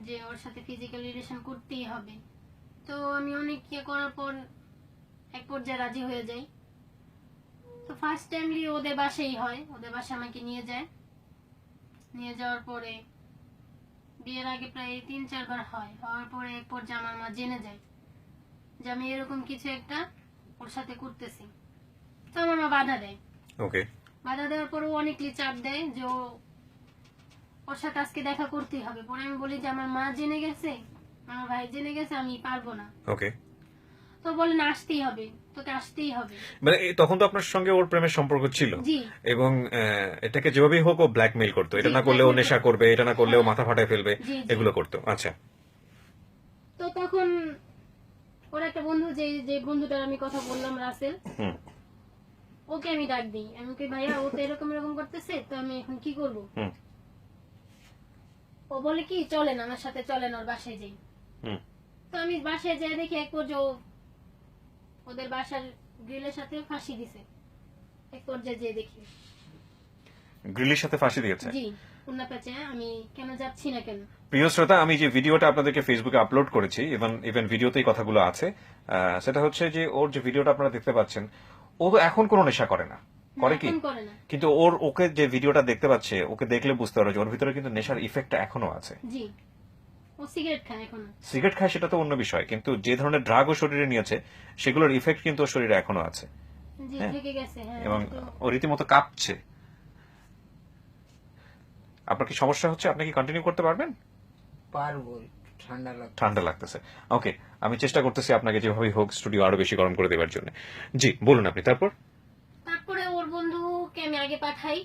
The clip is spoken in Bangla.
যে ওর সাথে ফিজিক্যাল রিলেশন করতেই হবে। তো আমি অনেক ইয়ে করার পর এক পর্যায়ে রাজি হয়ে যাই। তো ফার্স্ট টাইমলি ওদের বাসাই হয়, ওদের বাসা আমাকে নিয়ে যায়। নিয়ে যাওয়ার পরে বিয়ের আগে প্রায় 3-4 বার হয়, হওয়ার পরে এক পর্যায়ে আমার মা জেনে যায় যে আমি এরকম কিছু একটা ওর সাথে করতেছি। তো আমার মা বাধা দেয়। ওকে, বাধা দেওয়ার পর ও অনেকলি চাপ দেয় যে ওর সাথে আজকে দেখা করতেই হবে। পরে আমি বলি যে আমার মা জেনে গেছে, আমার ভাই জেনে গেছে, আমি পারবো না। ওকে। তো বলে না, আসতেই হবে, তোকে আসতেই হবে। মানে তখন তো আপনার সঙ্গে ওর প্রেমের সম্পর্ক ছিল, জি এবং এটাকে যেভাবেই হোক ও ব্ল্যাকমেইল করতো, এটা জি, না করলে ও blackmail নেশা করতো। করবে, এটা না করলে ও হ্যাঁ। মাথা ফাটায় ফেলবে, জি, জি। এগুলো করতো। আচ্ছা, তো তখন ওর একটা বন্ধু, যে যে বন্ধুটার আমি কথা বললাম, রাসেল, হুম ওকে আমি ডাক দিই। আমি ওকে, ভাইয়া ও তো এরকম এরকম করতেছে, তো আমি এখন কি করব? হুম ও বলে কি, চলেন আমার সাথে, চলেন ওর বাসায় যাই। হুম। তো আমি বাসায় যাই, দেখি এক পর্যায়ে ওদের বাসার গ্রিলের সাথে ফাঁসি দিছে। এক পর্যায়ে যেয়ে দেখি, গ্রিলির সাথে ফাঁসি দিয়েছে। জি, উন্না পেঁচে, আমি কেন যাচ্ছি না কেন। প্রিয় শ্রোতা, আমি যে ভিডিওটা আপনাদেরকে ফেসবুকে আপলোড করেছি, ইভেন ভিডিওতেই কথাগুলো আছে, সেটা হচ্ছে যে ওর যে ভিডিওটা আপনারা দেখতে পাচ্ছেন, ও তো এখন কোনো নেশা করে না, করে কি? এখন করে না। কিন্তু ওকে যে ভিডিওটা দেখতে পাচ্ছে, ওকে দেখলে বুঝতে পারবে যে ওর ভিতরে কিন্তু নেশার ইফেক্টটা এখনো আছে। জি, ও সিগারেট খায় এখনো। সিগারেট খায় সেটা তো অন্য বিষয়, কিন্তু যে ধরনের ড্রাগ ও শরীরে নিয়েছে সেগুলোর ইফেক্ট কিন্তু ওর শরীরে এখনো আছে। জি, হ্যাঁ। থেকে গেছে। হ্যাঁ, এবং তো ও রীতিমতো কাঁপছে। আপনার কি সমস্যা হচ্ছে? আপনি কি কন্টিনিউ করতে পারবেন? পারবো, ঠান্ডা লাগছে। ঠান্ডা লাগতেছে। ওকে, আমি চেষ্টা করতেছি আপনাকে যেভাবেই হোক স্টুডিও আরো বেশি গরম করে দেওয়ার জন্য। জি, বলুন আপনি। তারপর? তারপরে ওর বন্ধুকে আমি আগে পাঠাই